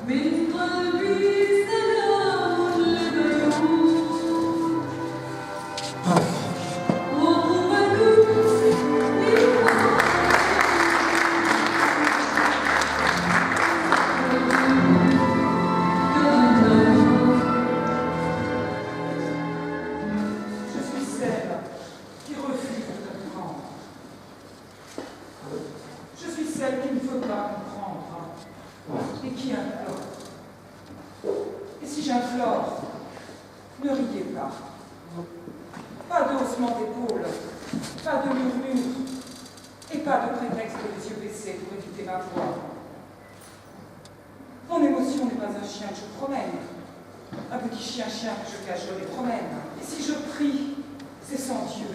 من قلبي سلام الغيوم celle qui ne veut pas comprendre et qui implore. Et si j'implore, ne riez pas. Pas de haussement d'épaules, pas de murmure, et pas de prétexte des yeux baissés pour éviter ma voix. Mon émotion n'est pas un chien que je promène, un petit chien-chien que je cajole et promène. Et si je prie, c'est sans Dieu.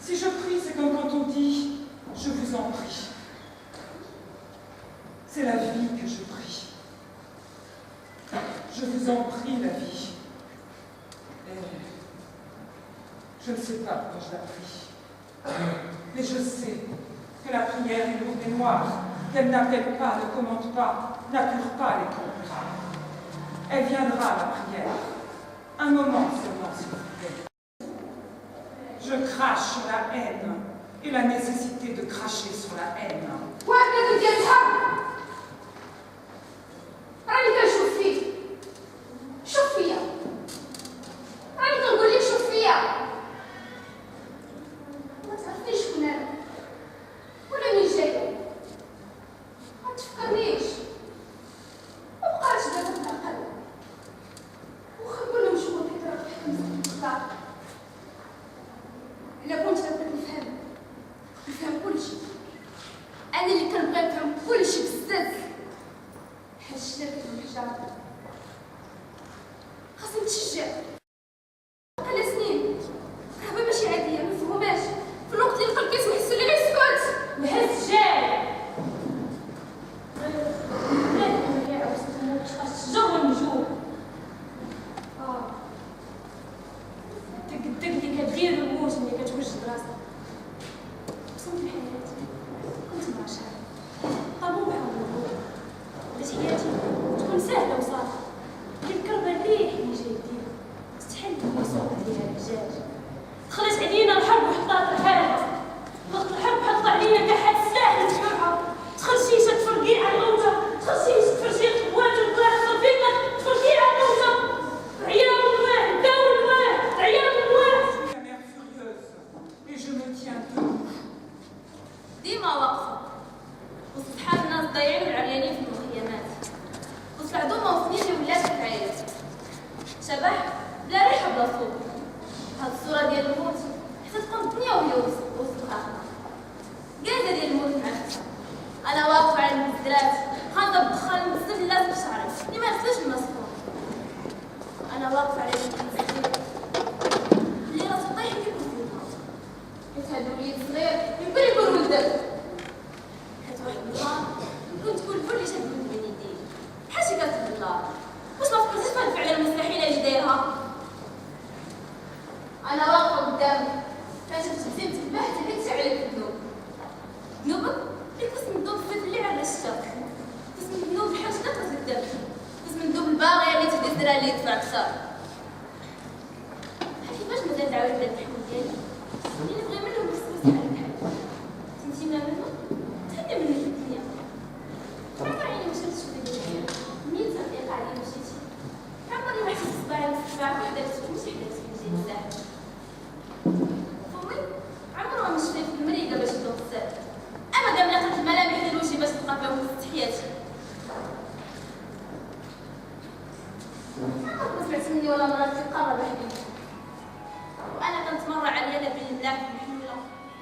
Si je prie, c'est comme quand on dit « je vous en prie ». C'est la vie que je prie. Je vous en prie, la vie. Et je ne sais pas pourquoi je la prie. Mais je sais que la prière est lourde et noire, qu'elle n'appelle pas, ne commande pas, n'appure pas les comptes. Elle viendra, la prière. Un moment seulement, s'il vous plaît. Je crache sur la haine et la nécessité de cracher sur la haine. راني كنشوف فيك شوف فيا راني كنقول لك شوف فيا ما تعرفنيش شكون انا ولا منين جايه ما تفكرنيش ما بقاش دابا بالعقل واخا نقول لهم شكون كيطرا في الخطاب الا كنت كنبغي نفهم كلشي انا اللي كنبغي نفهم كلشي بزاف الشركة والحجارة خاصني نتشجع بقالها سنين رهبة ماشي عادية مفهوماش في الوقت اللي القلب كيتوحس لي غير سكت الحس جاي غير يا عروس تموت الشجر والنجوم دق اللي كتغير الموت اللي كتوجد راسها قسمت بحياتي كنت مع شعري طموحة ونبوغ حياتي تكون سهلة وصافية كالكربة اللي جايين تستحل النسوة ديال الرجال دخلت علينا الحرب وحطات الحالة وقت الحرب حط علينا كحد سلاح نتبعها تخرجيش تفرقي على الغوطة تخرجيش تفرجي القوات والقوات الرفيقة تفرقي على الغوطة عيال الواحد داول الواحد عيال الواحد et je me tiens debout. ديما واقفة وصحاب الناس ضايعين والعريانين في المخيمات وسط العدومة وسنين ولات كتعيط شبح بلا ريحة بلا صوت هاد الصورة ديال الموت حتى تكون الدنيا وهي وسط الآخرة قاعدة ديال الموت مع اختها أنا واقفة على البزرات خاضة بدخان بزاف اللي لازم في شعري اللي ما غسلش المسكون أنا واقفة على البزرات اللي راسي طايحة كيف كنت حيت هاد الوليد صغير يمكن يكون ولدك واحد النهار كنت تقول كل شيء بين يديك بحال شي كتبلا واش ما فكرتيش في هاد الفعله المستحيله اللي دايرها انا واقفه قدامك كنشوف بزين تبعت اللي عليك الذنوب ذنوبك اللي كنت مذوب في الزيت اللي عرشتك كنت مذوب بحال شنو كتكذب كنت مذوب الباغيه اللي تدي الزرا اللي يدفع كثر كيفاش مازال تعاود بهاد الحلم ديالي اللي بغي منهم بس على الحال تنتينا منه تهنى مني في الدنيا عمري عيني ما شفتش في الدنيا منين صديقة علي مشيتي عمري ما حسيت صباعي مفتوحة وحداك ماشي حداك في الجيل بزاف فمي عمرو ما مشى في المريقة باش يدوق السد أما دام لقيت الملامح ديال وجهي باش تلقى فيهم تحياتي عمرك ما سمعت مني ولا مرة تقرب حبيبي وأنا كنتمرع عليا بين البلاد المحمولة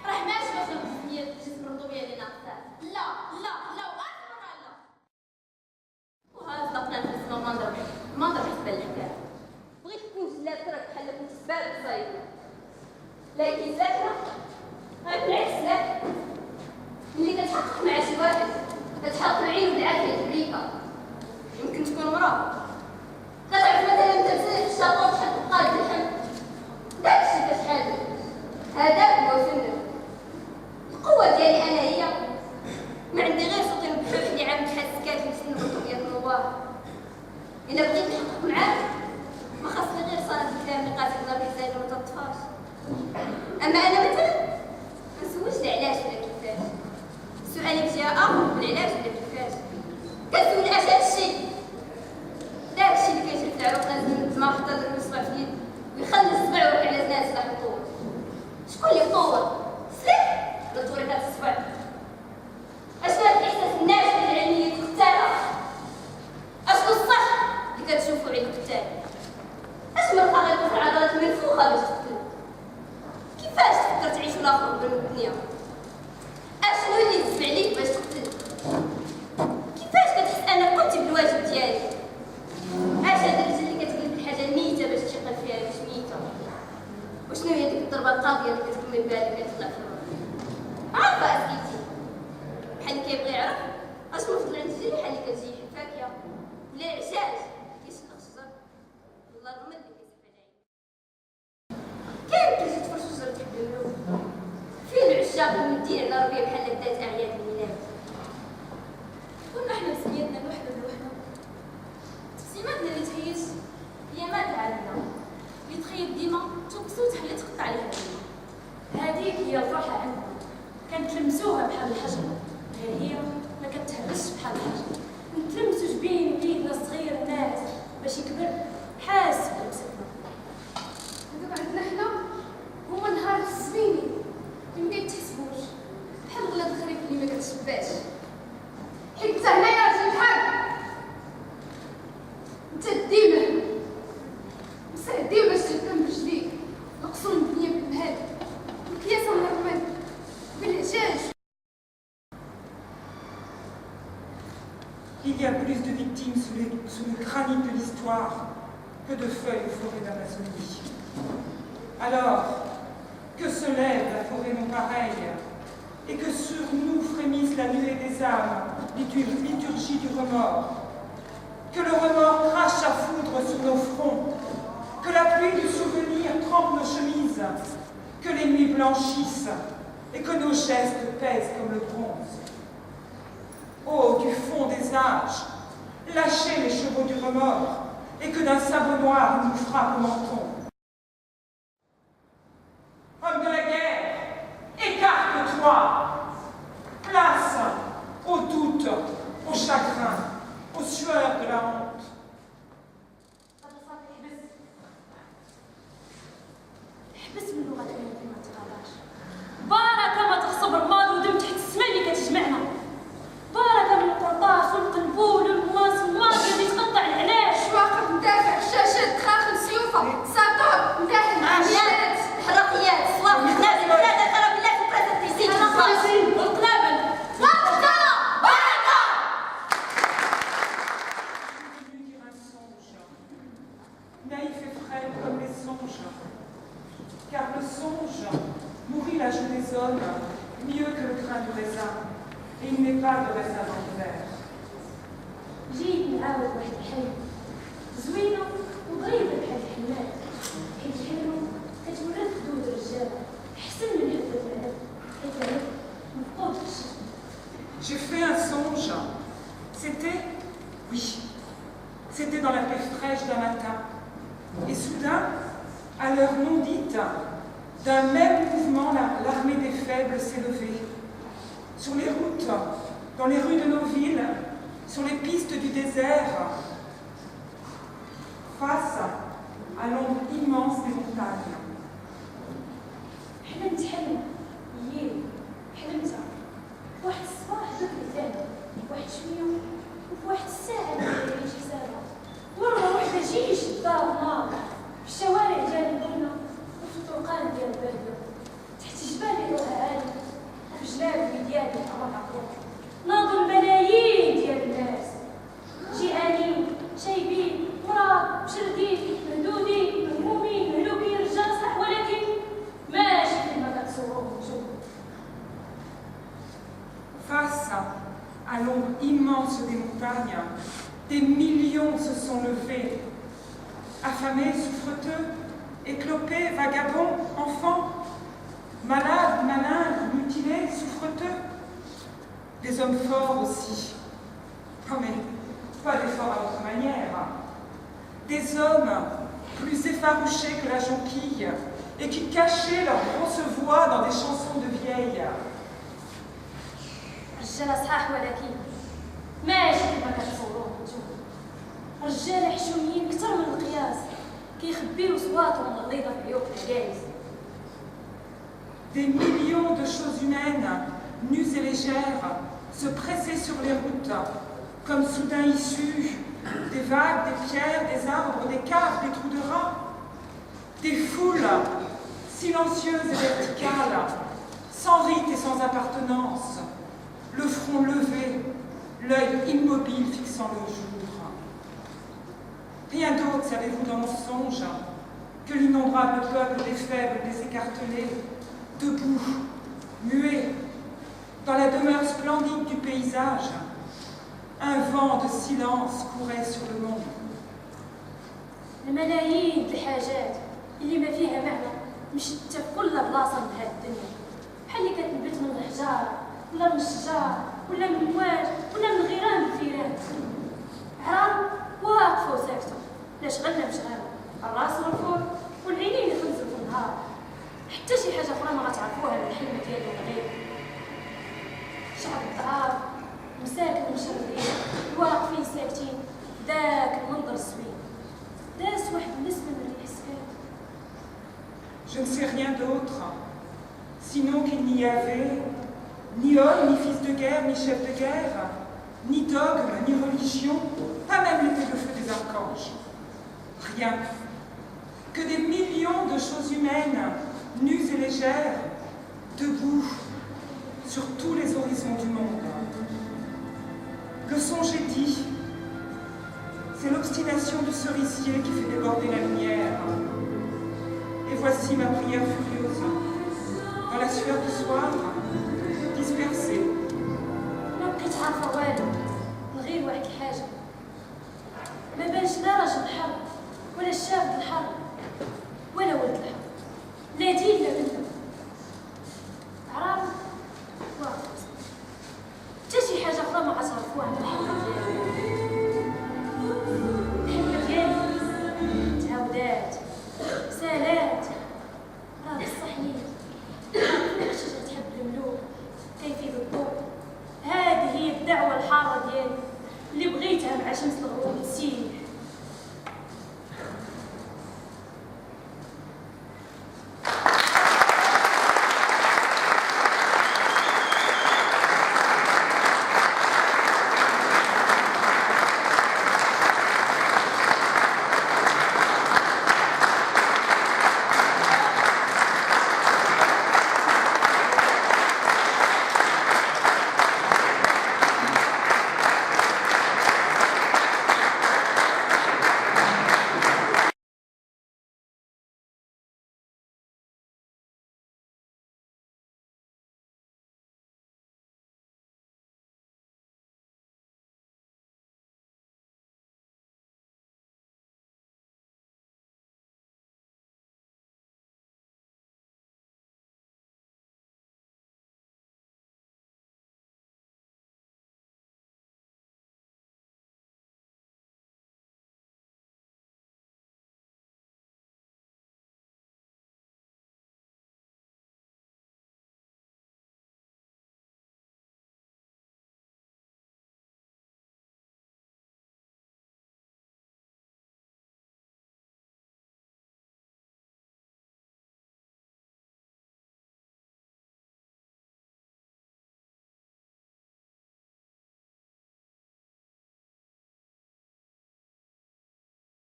راه ماشي باش نبغي الجسم الرطوبية اللي ناقصة لا وأكبر لا وهذا صدقنا نفسنا المنظر بالنسبة للحكاية بغيت تكون جلاد كراك بحال كنت سبارد صايبة لكن ساكنة بالعكس لا ملي كتحقق مع شي واحد كتحط عينو بالعافية تبريكا يمكن تكون مرأة كتعرف مثلا انت بزاف في الشاطئ شحال تبقى الحمد داكشي كتحادث هذاك هو فن القوة ديالي أنا هي ما عندي غير صوتي مبحوح اللي عامل بحال السكات في سن علاش المرأة غيكون في العضلات منفوخة باش تقتل؟ كيفاش تفكر تعيش الاخر بالدنيا؟ اشنو اللي يدفع عليك باش تقتل؟ كيفاش كتحس انك قمتي بالواجب ديالك؟ اش هاد الرجل اللي كتقلب الحاجه الميته باش تشغل فيها باش ميته؟ وشنو هي ديك الضربه القاضيه اللي كتكمل بها اللي كتطلع في الروح؟ عارفه اسكيتي بحال اللي كيبغي يعرف اشنو فضل عند الجريحه اللي كتجي فاكهه بلا عشاش كيشلق شجر والله الرمل اللي كيسحب على عينيه. كاين كيجي تفرش شجر تحت الملوك فيه العشاق المدين على ربيع بحال بدات اعياد الميلاد. كنا حنا بسميتنا الوحده بالوحده، تبسيماتنا اللي تهيج هي مات عندنا اللي تخيل ديما توكسو تحلي تقطع عليها ديما. هذيك هي الفرحة عندنا، كنتلمسوها بحال الحجر، غير هي ما كتهبش بحال الحجر. نتلمسو جبين وليدنا الصغير مات باش يكبر حاسس بلمستنا. هذوك عندنا حنا هما النهار الزوينين اللي ما كتحسبوش بحال الغلاد الخريف اللي ما كتشبعش. حيت انت هنايا راجل بحال انت ديما مسعدين باش تهتم برجليك نقصوا الدنيا بالمهاد والكياسه من الرمل بالعجاج. Il y a plus de victimes sous le granit de l'histoire que de feuilles aux forêts d'Amazonie. Alors, que se lève la forêt non pareille, et que sur nous frémisse la nuée des âmes, liturgie du remords. Que le remords crache à foudre sur nos fronts, que la pluie du souvenir trempe nos chemises, que les nuits blanchissent, et que nos gestes pèsent comme le bronze. Oh, du fond des âges, lâchez les chevaux du remords, et que d'un sabot noir nous frappe au menton. Homme de la guerre, écarte-toi, place au doute, au chagrin, aux sueurs de la honte. حبس من اللغة اللي ما تقراش. بارك ما تغصب الماضي ودم تحت السماء اللي كتجمعنا. بارك من القرطاس والقنبول والمواس الماضي اللي تقطع العناش. شواقف مدافع الشاشات دخاخل سيوفه ساطور مداخل عميات حرقيات صواب نازل ثلاثه كرابيلات وثلاثه تيسين والقنابل وقتا بركه. Dire un songe, naïf et frêle comme les songes, car le songe nourrit la joue des hommes mieux que le grain du raisin, et il n'est pas de raisin dans l'hiver. جيت نعاود واحد الحلم زوينة وغريبة بحال الحلمات، حيت الحلم كتوريك خدود الرجالة أحسن من حب البنات، حيت أنا مفقود في الشتا. J'ai fait un songe. C'était, oui, c'était dans la paix fraîche d'un matin. Et soudain, à l'heure non dite, d'un même mouvement, l'armée des faibles s'est levée. Sur les routes, dans les rues de nos villes, sur les pistes du désert, face à l'ombre immense des montagnes. حلمت حلم ييل حلمتها واحد الصباح جات لي ثاني واحد شويه وفي واحد الساعه اللي يجي حسابها مره واحده جيش الدار نار في الشوارع ديال المدينه وفي الطرقان ديال البلده تحت جبال عيوها عالي وفي جلال ديالي الله عقروب ناضوا الملايين ديال الناس جيعانين شايبين مراد مشردين مهدودين مهمومين مهلوكين رجال صح ولكن ماشي كما كتصوروهم نتوما. Face à l'ombre immense des montagnes, des millions se sont levés, affamés, souffreteux, éclopés, vagabonds, enfants, malades, malingres, mutilés, souffreteux. Des hommes forts aussi. Oh mais, pas des forts à votre manière. Des hommes plus effarouchés que la jonquille et qui cachaient leurs grosses voix dans des chansons de vieilles. رجاله صحاح ولكن ماشي كما كتصوروهم نتوما. رجاله حشوميين كثر من القياس كيخبيو صواتهم غليظه في عيوب العجايز. Des millions de choses humaines, nues et légères, se pressaient sur les routes, comme soudain issues des vagues, des pierres, des arbres, des caves, des trous de rats. silencieuse et verticale, sans rite et sans appartenance, le front levé, l'œil immobile fixant le jour. Rien d'autre, savez-vous, dans mon songe, que l'innombrable peuple des faibles, des écartelés, debout, muets, dans la demeure splendide du paysage. Un vent de silence courait sur le monde. الملايين د الحاجات اللي ما فيها معنى مشتة في كل بلاصة من هاد الدنيا، بحال اللي كتنبت من الحجار ولا من الشجار ولا من المواج ولا من غيران الفيران. عرام واقفة وساكتة، لا شغلنا بشغالنا، الراس مرفوع والعينين يخنزوا في النهار. حتى شي حاجة أخرى ما غتعرفوها من الحلمة ديال الغيب. شعب الضعاف مساكن مشردين واقفين ساكتين، داك المنظر الزوين داس واحد النسمة من الريح السكات. Je ne sais rien d'autre, sinon qu'il n'y avait ni homme, ni fils de guerre, ni chef de guerre, ni dogme, ni religion, pas même l'épée de feu des archanges. Rien. Que des millions de choses humaines, nues et légères, debout sur tous les horizons du monde. Le songe est dit, c'est l'obstination du cerisier qui fait déborder la lumière. Et voici ma prière furieuse, dans la sueur du soir, dispersée. ما بقيت عارفة والو، نغير واحد الحاجة، ما بانش لا راجل حر ولا شاب الحر.